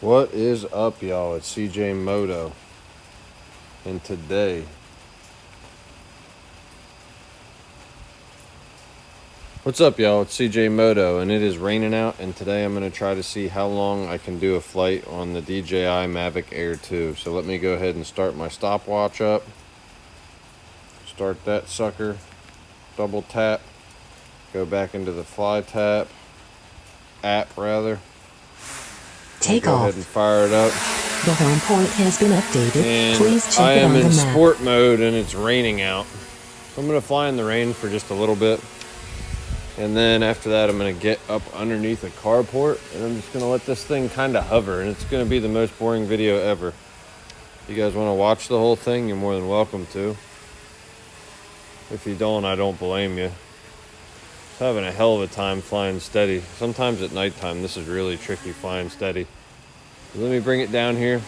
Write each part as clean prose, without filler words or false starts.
What is up, y'all? It's CJ Moto, and today what's up, y'all? It's CJ Moto, and it is raining out, and today I'm going to try to see how long I can do a flight on the DJI Mavic Air 2. So let me go ahead and start my stopwatch up. Start that sucker, double tap, go back into the fly tap app rather. Take go off. ahead and fire it up. The home point has been updated. And please check I it am on the in map. sport mode and it's raining out. So I'm going to fly in the rain for just a little bit. And then after that, I'm going to get up underneath a carport and I'm just going to let this thing kind of hover. And it's going to be the most boring video ever. If you guys want to watch the whole thing, you're more than welcome to. If you don't, I don't blame you. I'm having a hell of a time flying steady. Sometimes at nighttime, this is really tricky flying steady. Let me bring it down here.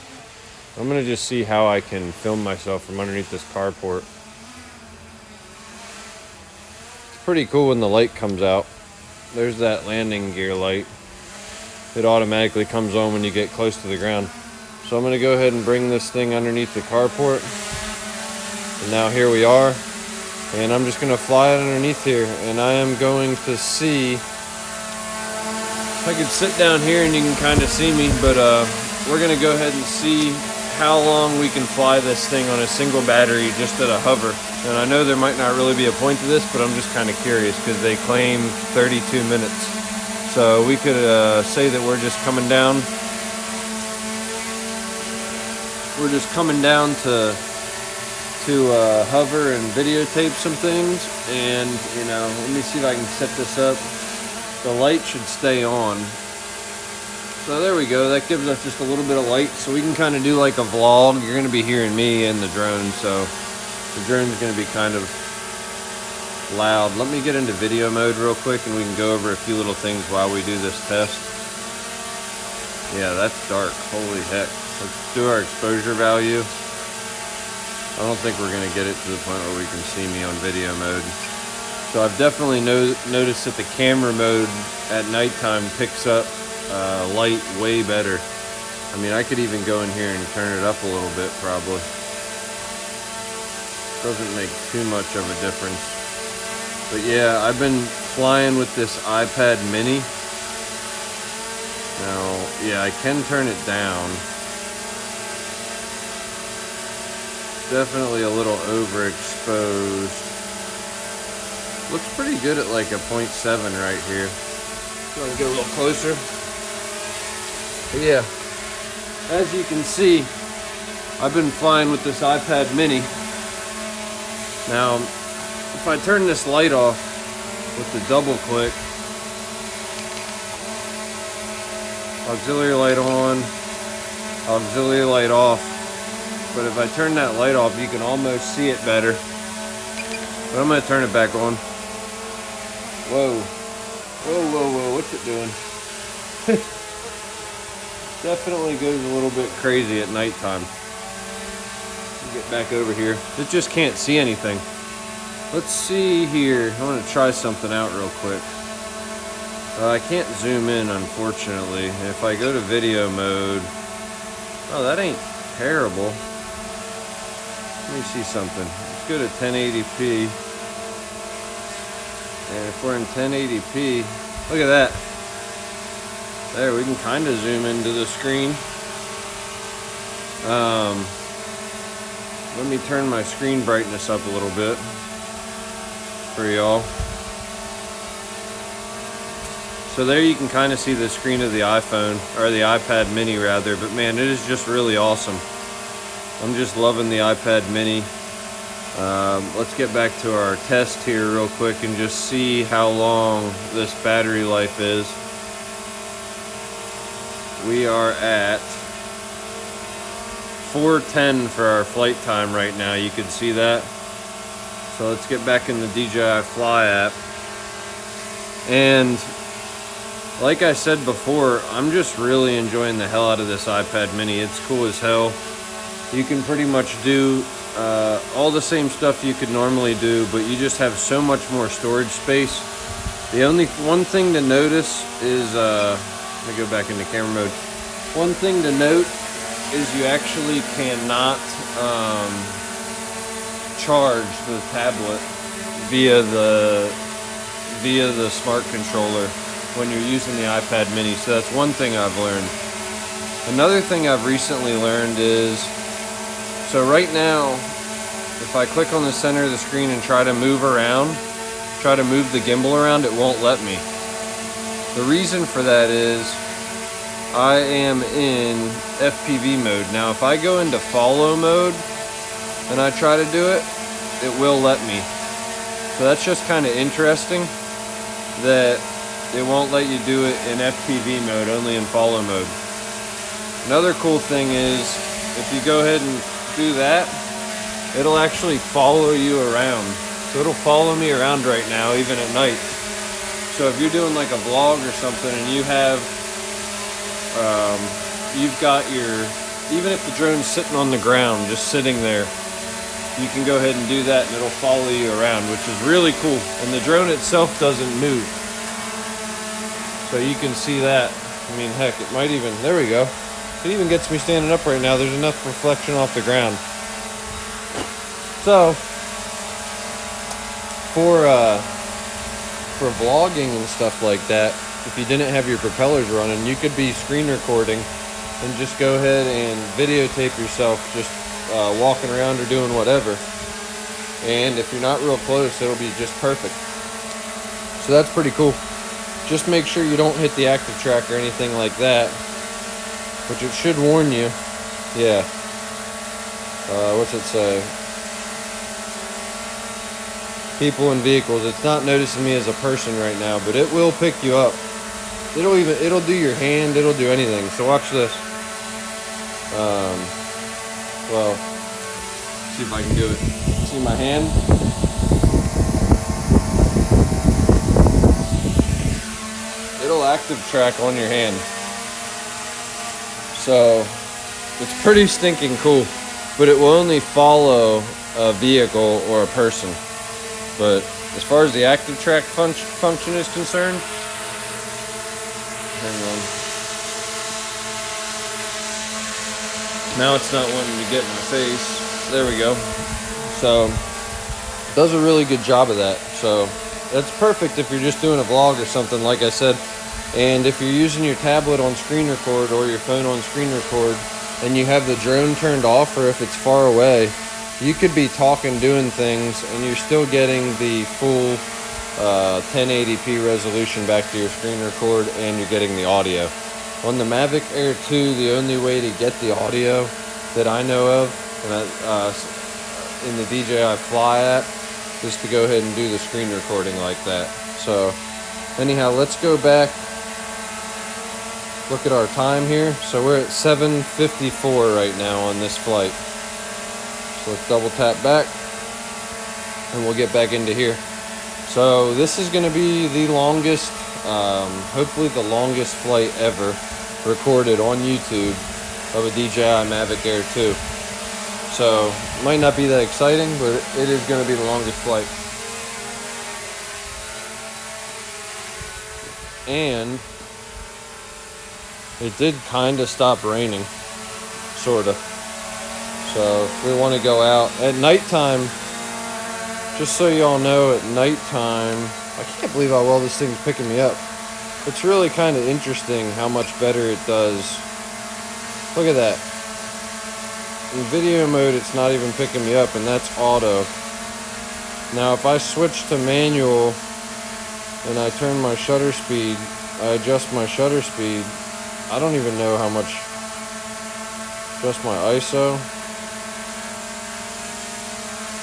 I'm going to just see how I can film myself from underneath this carport. It's pretty cool when the light comes out. There's that landing gear light. It automatically comes on when you get close to the ground. So I'm going to go ahead and bring this thing underneath the carport. And now here we are. And I'm just going to fly it underneath here. And I am going to see... I could sit down here and you can kind of see me, but we're going to go ahead and see how long we can fly this thing on a single battery just at a hover. And I know there might not really be a point to this, but I'm just kind of curious because they claim 32 minutes. So we could say that we're just coming down. We're just coming down to hover and videotape some things. And, you know, let me see if I can set this up. The light should stay on. So there we go. That gives us just a little bit of light. So we can kind of do like a vlog. You're going to be hearing me and the drone. So the drone's going to be kind of loud. Let me get into video mode real quick and we can go over a few little things while we do this test. Yeah, that's dark. Holy heck. Let's do our exposure value. I don't think we're going to get it to the point where we can see me on video mode. So I've definitely noticed that the camera mode at nighttime picks up light way better. I mean, I could even go in here and turn it up a little bit probably. Doesn't make too much of a difference. But yeah, I've been flying with this iPad mini. Now, yeah, I can turn it down. Definitely a little overexposed. Looks pretty good at like a 0.7 right here. I'm gonna get a little closer. But yeah, as you can see, I've been flying with this iPad mini. Now, if I turn this light off with the double click, auxiliary light on, auxiliary light off. But if I turn that light off, you can almost see it better. But I'm gonna turn it back on. Whoa. Whoa, whoa, whoa, what's it doing? Definitely goes a little bit crazy at nighttime. Get back over here. It just can't see anything. Let's see here. I want to try something out real quick. I can't zoom in, unfortunately. If I go to video mode... Oh, that ain't terrible. Let me see something. Let's go to 1080p. And if we're in 1080p, look at that. There, we can kind of zoom into the screen. Let me turn my screen brightness up a little bit for y'all. So there you can kind of see the screen of the iPhone, or the iPad mini rather, but man, it is just really awesome. I'm just loving the iPad mini. Let's get back to our test here real quick and just see how long this battery life is. We are at 4:10 for our flight time right now. You can see that. So let's get back in the DJI Fly app. And like I said before, I'm just really enjoying the hell out of this iPad mini. It's cool as hell. You can pretty much do all the same stuff you could normally do, but you just have so much more storage space. The only one thing to notice is, let me go back into camera mode. One thing to note is you actually cannot charge the tablet via the smart controller when you're using the iPad mini. So that's one thing I've learned. Another thing I've recently learned is, so right now, if I click on the center of the screen and try to move around, try to move the gimbal around, it won't let me. The reason for that is I am in FPV mode. Now if I go into follow mode and I try to do it, it will let me. So that's just kind of interesting that it won't let you do it in FPV mode, only in follow mode. Another cool thing is if you go ahead and do that, it'll actually follow you around. So it'll follow me around right now, even at night. So if you're doing like a vlog or something and you have, you've got your, even if the drone's sitting on the ground, just sitting there, you can go ahead and do that and it'll follow you around, which is really cool. And the drone itself doesn't move. So you can see that. I mean, heck, it might even, there we go. It even gets me standing up right now. There's enough reflection off the ground. So, for vlogging and stuff like that, if you didn't have your propellers running, you could be screen recording and just go ahead and videotape yourself just walking around or doing whatever. And if you're not real close, it'll be just perfect. So that's pretty cool. Just make sure you don't hit the active track or anything like that, which it should warn you. Yeah. What's it say? People and vehicles. It's not noticing me as a person right now, but it will pick you up. It'll do your hand, it'll do anything. So watch this. Well, see if I can do it. See my hand? It'll active track on your hand. So it's pretty stinking cool, but it will only follow a vehicle or a person. But as far as the active track function is concerned, hang on. Now it's not wanting to get in my face. There we go. So it does a really good job of that. So that's perfect if you're just doing a vlog or something, like I said. And if you're using your tablet on screen record or your phone on screen record and you have the drone turned off, or if it's far away, you could be talking, doing things, and you're still getting the full 1080p resolution back to your screen record, and you're getting the audio. On the Mavic Air 2, the only way to get the audio that I know of in the DJI Fly app is to go ahead and do the screen recording like that. So anyhow, let's go back, look at our time here. So we're at 7:54 right now on this flight. So let's double tap back and we'll get back into here. So this is going to be the longest, hopefully the longest flight ever recorded on YouTube of a DJI Mavic Air 2. So it might not be that exciting, but it is going to be the longest flight. And it did kind of stop raining, sort of. So if we want to go out at nighttime, just so y'all know, at nighttime, I can't believe how well this thing's picking me up. It's really kind of interesting how much better it does. Look at that. In video mode, it's not even picking me up, and that's auto. Now if I switch to manual and I turn my shutter speed, I adjust my shutter speed, I don't even know how much. Adjust my ISO.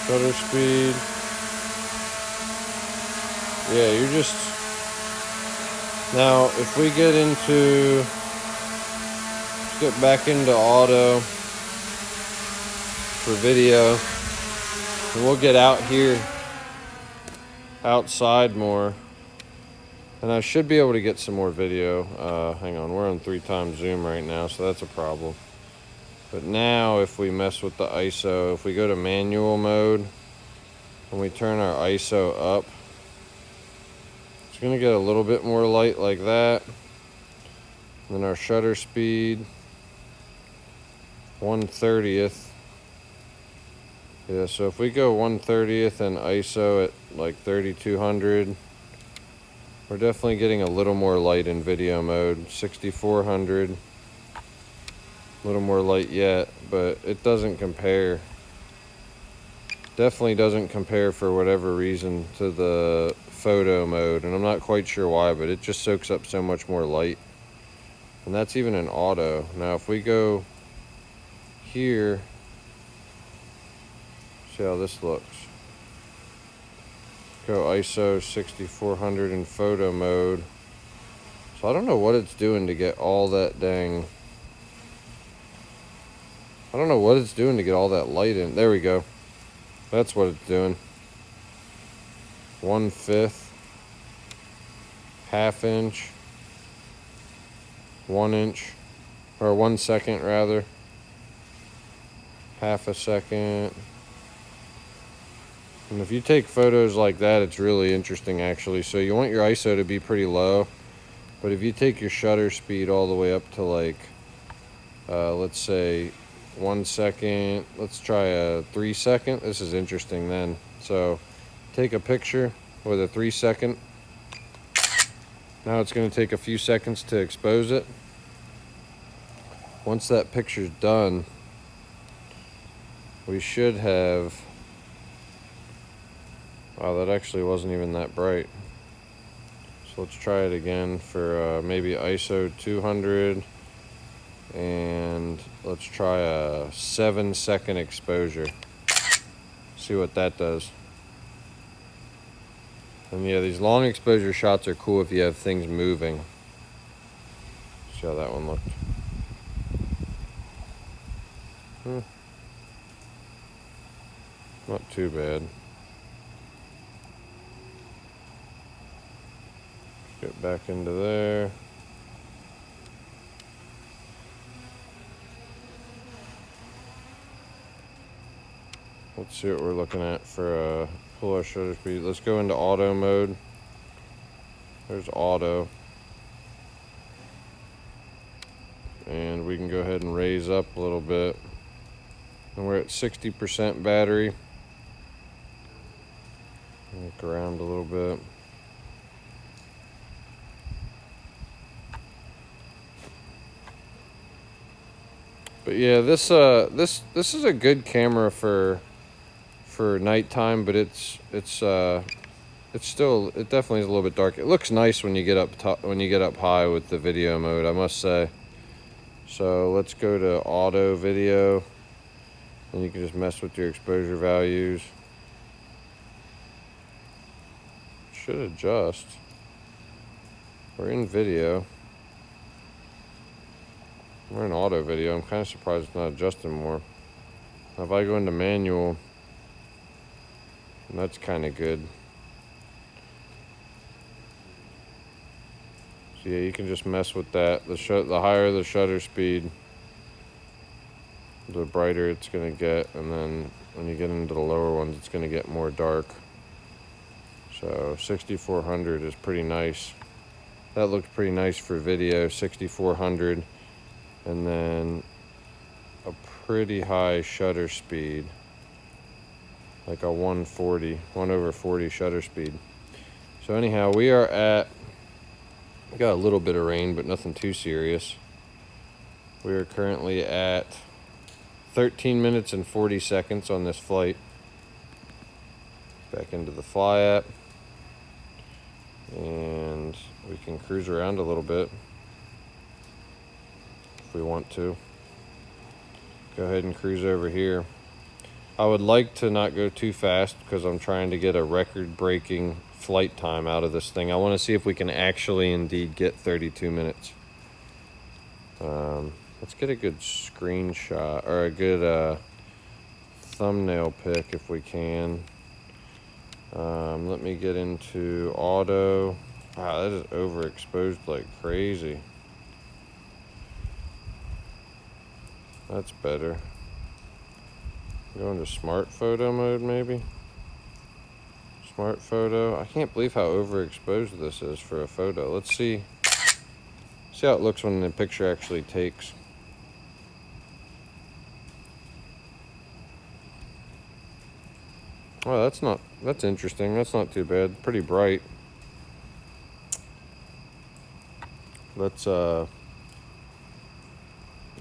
Shutter speed. Yeah, you're just... Now, if we get into... Let's get back into auto for video. And we'll get out here outside more. And I should be able to get some more video. Hang on, we're on 3x zoom right now, so that's a problem. But now if we mess with the ISO, if we go to manual mode and we turn our ISO up, it's going to get a little bit more light like that. And then our shutter speed, 1/30th. Yeah, so if we go 1/30th and ISO at like 3200, we're definitely getting a little more light in video mode. 6400, a little more light yet, but it doesn't compare. Definitely doesn't compare for whatever reason to the photo mode, and I'm not quite sure why, but it just soaks up so much more light. And that's even in auto. Now if we go here, see how this looks. Go ISO 6400 in photo mode. So I don't know what it's doing to get all that dang... I don't know what it's doing to get all that light in. There we go. That's what it's doing. 1/5. ½ inch. 1 inch. Or 1 second rather. Half a second. And if you take photos like that, it's really interesting actually. So you want your ISO to be pretty low, but if you take your shutter speed all the way up to like, let's say 1 second, let's try a 3 second. This is interesting then. So take a picture with a 3 second. Now it's going to take a few seconds to expose it. Once that picture's done, we should have... Wow, that actually wasn't even that bright. So let's try it again for maybe ISO 200. And let's try a 7-second exposure. See what that does. And yeah, these long exposure shots are cool if you have things moving. See how that one looked. Not too bad. Get back into there. Let's see what we're looking at for pull our shutter speed. Let's go into auto mode. There's auto. And we can go ahead and raise up a little bit. And we're at 60% battery. Look around a little bit. But yeah, this is a good camera for nighttime, but it definitely is a little bit dark. It looks nice when you get up high with the video mode, I must say. So let's go to auto video, and you can just mess with your exposure values. Should adjust. We're in video. We're in auto video. I'm kind of surprised it's not adjusting more. Now if I go into manual, that's kind of good. So yeah, you can just mess with that. The higher the shutter speed, the brighter it's going to get. And then when you get into the lower ones, it's going to get more dark. So 6400 is pretty nice. That looks pretty nice for video, 6400. And then a pretty high shutter speed, like a 1/40 shutter speed. So anyhow, we got a little bit of rain, but nothing too serious. We are currently at 13 minutes and 40 seconds on this flight. Back into the Fly app. And we can cruise around a little bit if we want to. Go ahead and cruise over here. I would like to not go too fast because I'm trying to get a record-breaking flight time out of this thing. I want to see if we can actually indeed get 32 minutes. Let's get a good screenshot or a good thumbnail pic if we can. Let me get into auto. Wow, that is overexposed like crazy. That's better. Go into smart photo mode maybe. Smart photo. I can't believe how overexposed this is for a photo. Let's see how it looks when the picture actually takes. Oh, that's interesting. That's not too bad. Pretty bright. Let's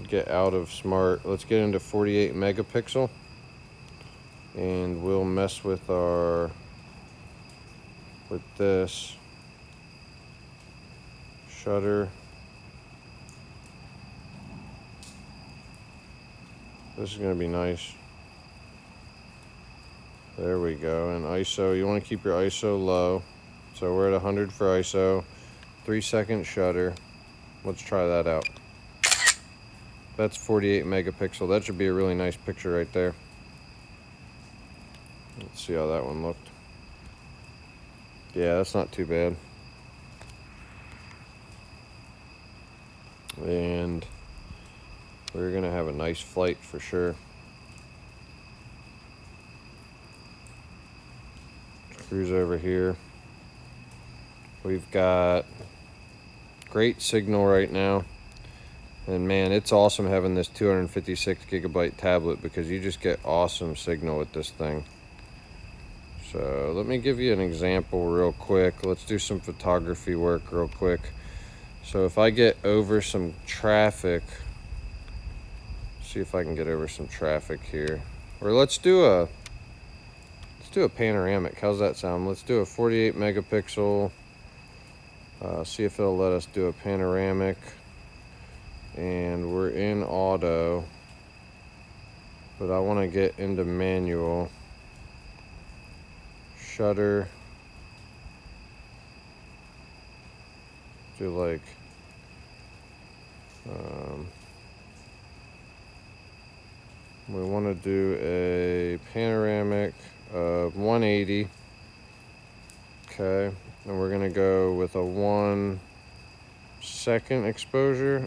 get out of smart. Let's get into 48 megapixel. And we'll mess with this shutter. This is going to be nice. There we go. And ISO, you want to keep your ISO low. So we're at 100 for ISO. 3-second shutter. Let's try that out. That's 48 megapixel. That should be a really nice picture right there. Let's see how that one looked. Yeah, that's not too bad. And we're gonna have a nice flight for sure. Cruise over here. We've got great signal right now. And man, it's awesome having this 256 gigabyte tablet because you just get awesome signal with this thing. So let me give you an example real quick. Let's do some photography work real quick. So if I get over some traffic, see if I can get over some traffic here. Or let's do a panoramic. How's that sound? Let's do a 48 megapixel. See if it'll let us do a panoramic. And we're in auto, but I want to get into manual. Shutter. Do like we want to do a panoramic of 180. Okay, and we're gonna go with a 1 second exposure.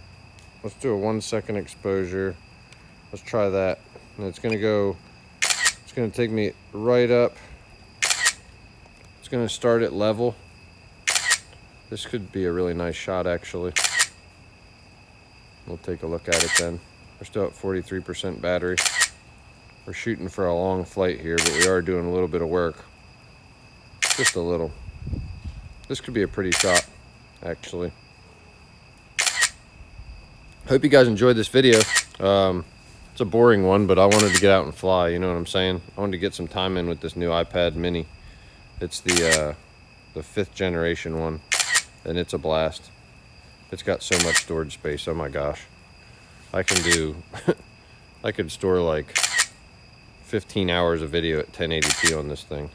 Let's do a 1 second exposure. Let's try that. And it's gonna take me right up. It's gonna start at level. This could be a really nice shot actually. We'll take a look at it then. We're still at 43% battery. We're shooting for a long flight here, but we are doing a little bit of work. Just a little. This could be a pretty shot, actually. Hope you guys enjoyed this video. It's a boring one, but I wanted to get out and fly, you know what I'm saying? I wanted to get some time in with this new iPad mini. It's the 5th generation one, and it's a blast. It's got so much storage space, oh my gosh. I could store like 15 hours of video at 1080p on this thing.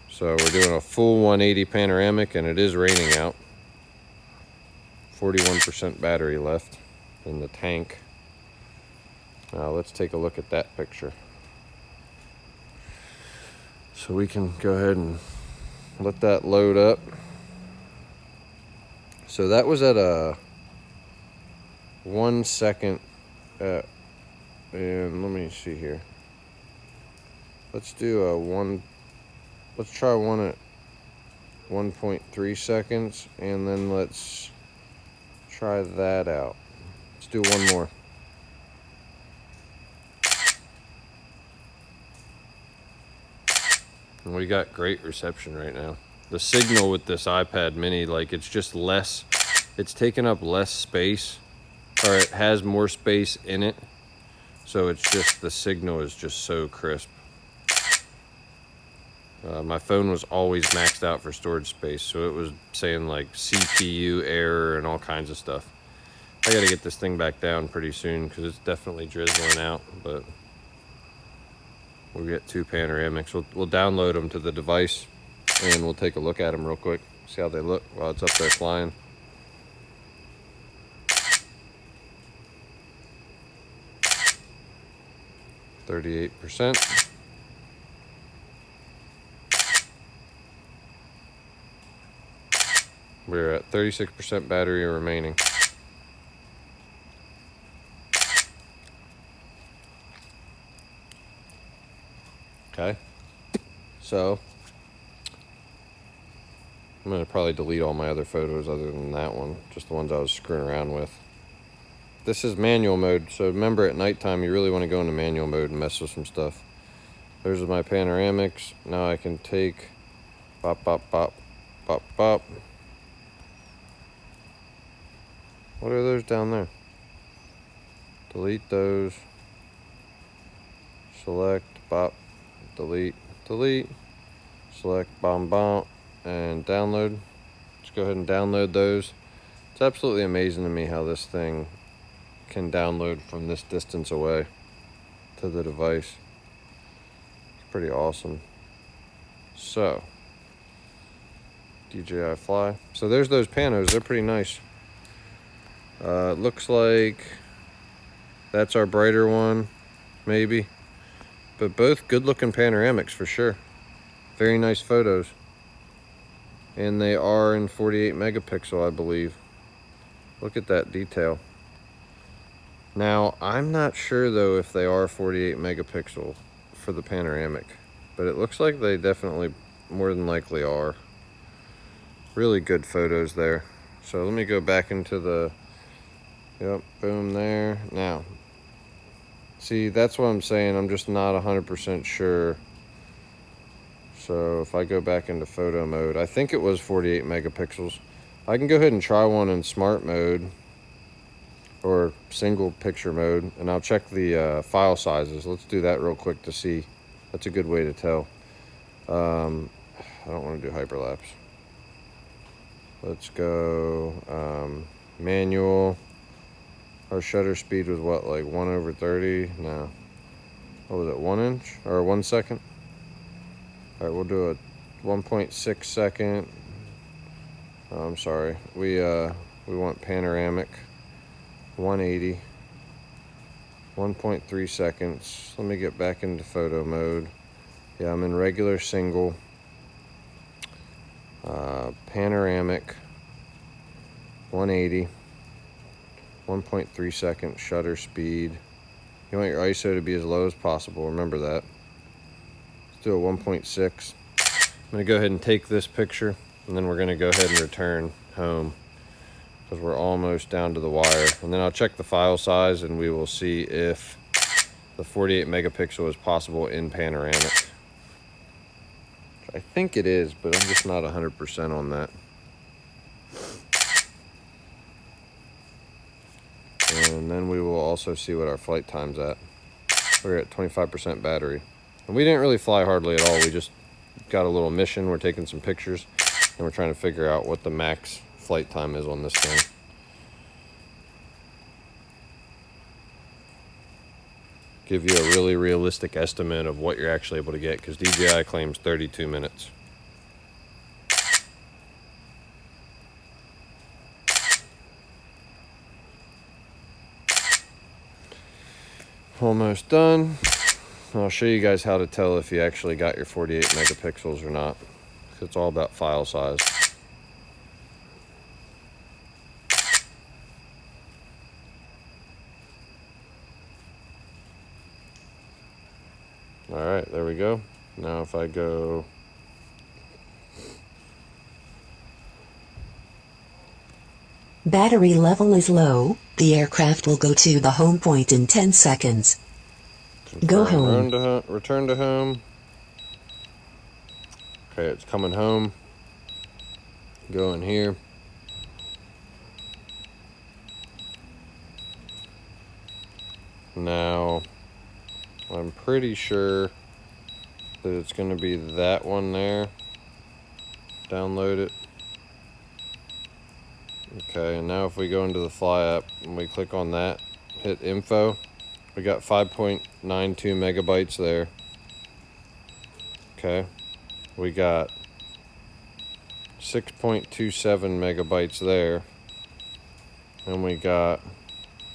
So we're doing a full 180 panoramic, and it is raining out. 41% battery left in the tank. Now let's take a look at that picture. So we can go ahead and let that load up. So that was at a 1 second, and let me see here. Let's try one at 1.3 seconds, and then let's try that out. Let's do one more. And we got great reception right now. The signal with this iPad mini, like it's just less, it's taking up less space, or it has more space in it. So it's just, the signal is just so crisp. My phone was always maxed out for storage space, so it was saying like CPU error and all kinds of stuff. I gotta get this thing back down pretty soon because it's definitely drizzling out, but we'll get 2 panoramics. We'll download them to the device and we'll take a look at them real quick, see how they look while it's up there flying. %. We're at 36% battery remaining. Okay, so I'm gonna probably delete all my other photos other than that one, just the ones I was screwing around with. This is manual mode, so remember at nighttime you really want to go into manual mode and mess with some stuff. There's my panoramics. Now I can take bop, bop, bop, bop, bop. What are those down there? Delete those. Select, bop, delete, delete. Select, bomb, bomb, and download. Let's go ahead and download those. It's absolutely amazing to me how this thing can download from this distance away to the device. It's pretty awesome. So, DJI Fly. So there's those panos. They're pretty nice. Looks like that's our brighter one, maybe. But both good looking panoramics for sure. Very nice photos. And they are in 48 megapixel, I believe. Look at that detail. Now, I'm not sure though if they are 48 megapixel for the panoramic, but it looks like they definitely more than likely are. Really good photos there. So let me go back into the, yep, boom there. Now, see, that's what I'm saying. I'm just not 100% sure. So if I go back into photo mode, I think it was 48 megapixels. I can go ahead and try one in smart mode or single picture mode, and I'll check the file sizes. Let's do that real quick to see. That's a good way to tell. I don't want to do hyperlapse. Let's go manual. Our shutter speed was what, like 1/30? No. What was it, 1 inch or 1 second? All right, we'll do a 1.6 second. Oh, I'm sorry. We want panoramic. 180. 1.3 seconds. Let me get back into photo mode. Yeah, I'm in regular single. Panoramic. 180. 1.3 second shutter speed. You want your ISO to be as low as possible. Remember that. Let's do a 1.6. I'm going to go ahead and take this picture, and then we're going to go ahead and return home because we're almost down to the wire. And then I'll check the file size, and we will see if the 48 megapixel is possible in panoramic. I think it is, but I'm just not 100% on that. And then we will also see what our flight time's at. We're at 25% battery. And we didn't really fly hardly at all. We just got a little mission. We're taking some pictures, and we're trying to figure out what the max flight time is on this thing. Give you a really realistic estimate of what you're actually able to get, because DJI claims 32 minutes. Almost done. I'll show you guys how to tell if you actually got your 48 megapixels or not. It's all about file size. All right, there we go. Now if I go, Battery level is low. The aircraft will go to the home point in 10 seconds. Go home. Return to home. Okay, it's coming home. Go in here. Now, I'm pretty sure that it's going to be that one there. Download it. Okay, and now if we go into the Fly app and we click on that, hit info, we got 5.92 megabytes there. Okay, we got 6.27 megabytes there, and we got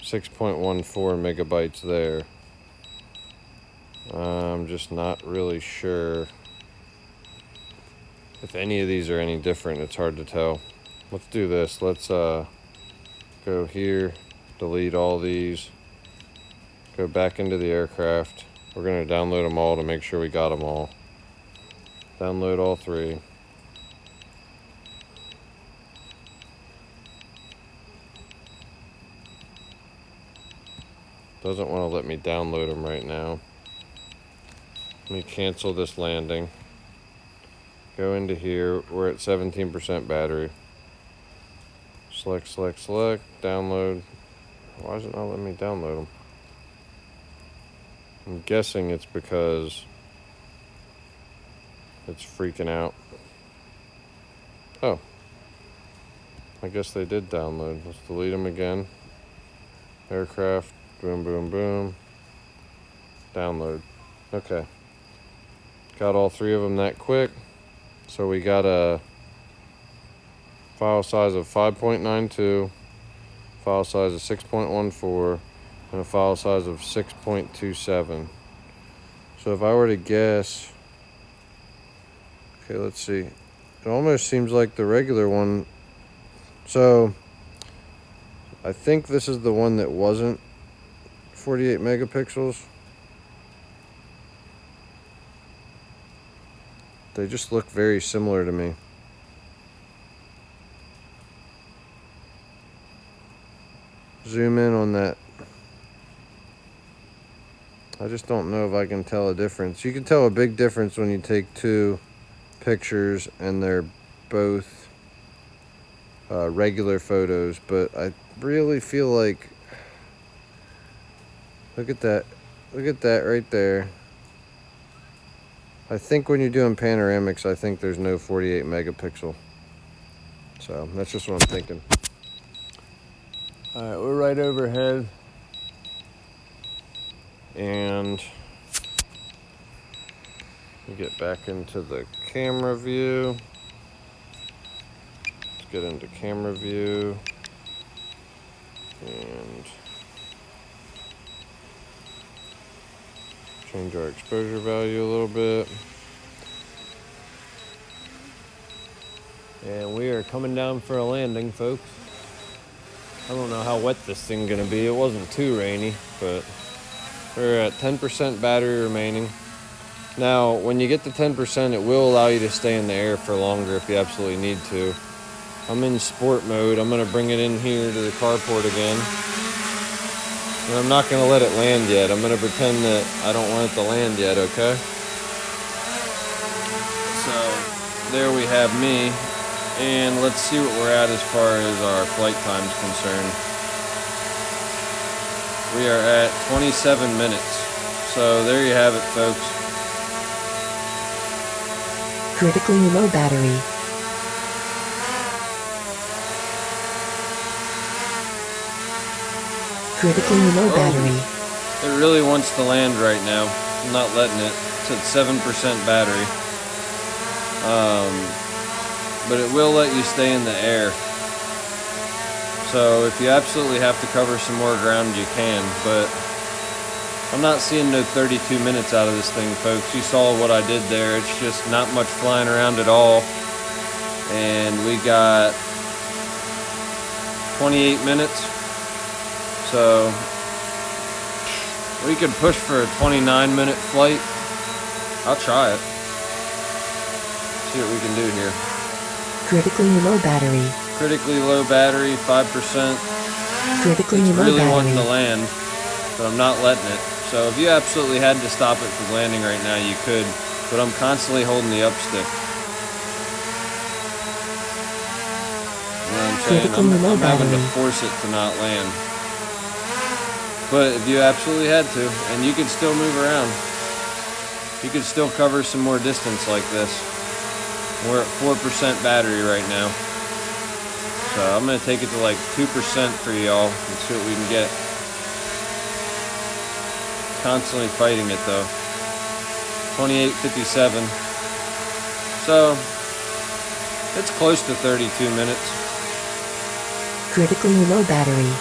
6.14 megabytes there. I'm just not really sure if any of these are any different. It's hard to tell. Let's do this. Let's go here, delete all these, go back into the aircraft. We're going to download them all to make sure we got them all. Download all three. Doesn't want to let me download them right now. Let me cancel this landing. Go into here. We're at 17% battery. Select, download. Why is it not letting me download them? I'm guessing it's because it's freaking out. Oh. I guess they did download. Let's delete them again. Aircraft, boom. Download. Okay. Got all three of them that quick. So we got a file size of 5.92, file size of 6.14, and a file size of 6.27. So if I were to guess, okay, let's see. It almost seems like the regular one. So I think this is the one that wasn't 48 megapixels. They just look very similar to me. Zoom in on that. I just don't know if I can tell a difference. You can tell a big difference when you take two pictures and they're both regular photos, but I really feel like, look at that right there. I think when you're doing panoramics, I think there's no 48 megapixel. So that's just what I'm thinking. All right, we're right overhead. And we get back into the camera view. Let's get into camera view. And change our exposure value a little bit. And we are coming down for a landing, folks. I don't know how wet this thing's gonna be. It wasn't too rainy, but we're at 10% battery remaining. Now, when you get to 10%, it will allow you to stay in the air for longer if you absolutely need to. I'm in sport mode. I'm gonna bring it in here to the carport again. And I'm not gonna let it land yet. I'm gonna pretend that I don't want it to land yet, okay? So, there we have me. And let's see what we're at as far as our flight time's concerned. We are at 27 minutes. So there you have it, folks. Critically low battery. Critically low battery. It really wants to land right now. I'm not letting it. It's at 7% battery. But it will let you stay in the air. So if you absolutely have to cover some more ground, you can. But I'm not seeing no 32 minutes out of this thing, folks. You saw what I did there. It's just not much flying around at all. And we got 28 minutes. So we could push for a 29-minute flight. I'll try it. See what we can do here. Critically low battery. Critically low battery, 5%. Critically it's low really battery. wanting to land, but I'm not letting it. So if you absolutely had to stop it from landing right now, you could, but I'm constantly holding the up stick. You know what I'm saying? I'm having to force it to not land. But if you absolutely had to, and you could still move around, you could still cover some more distance like this. We're at 4% battery right now. So I'm going to take it to like 2% for y'all and see what we can get. Constantly fighting it though. 28:57. So it's close to 32 minutes. Critically low battery.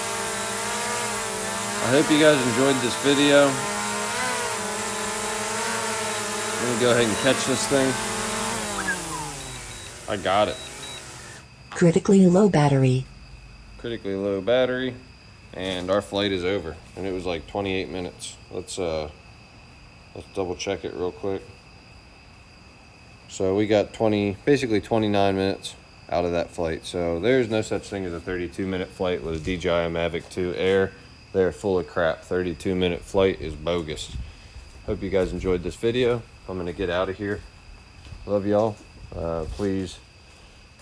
I hope you guys enjoyed this video. Let me go ahead and catch this thing. I got it. Critically low battery. Critically low battery, and our flight is over. And it was like 28 minutes. Let's double check it real quick. So we got basically 29 minutes out of that flight. So there's no such thing as a 32-minute flight with a DJI Mavic 2 Air. They're full of crap. 32-minute flight is bogus. Hope you guys enjoyed this video. I'm gonna get out of here. Love y'all. Please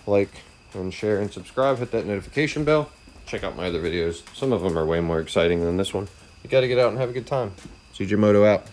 like and share and subscribe. Hit that notification bell. Check out my other videos. Some of them are way more exciting than this one. You gotta get out and have a good time. CJ Moto out.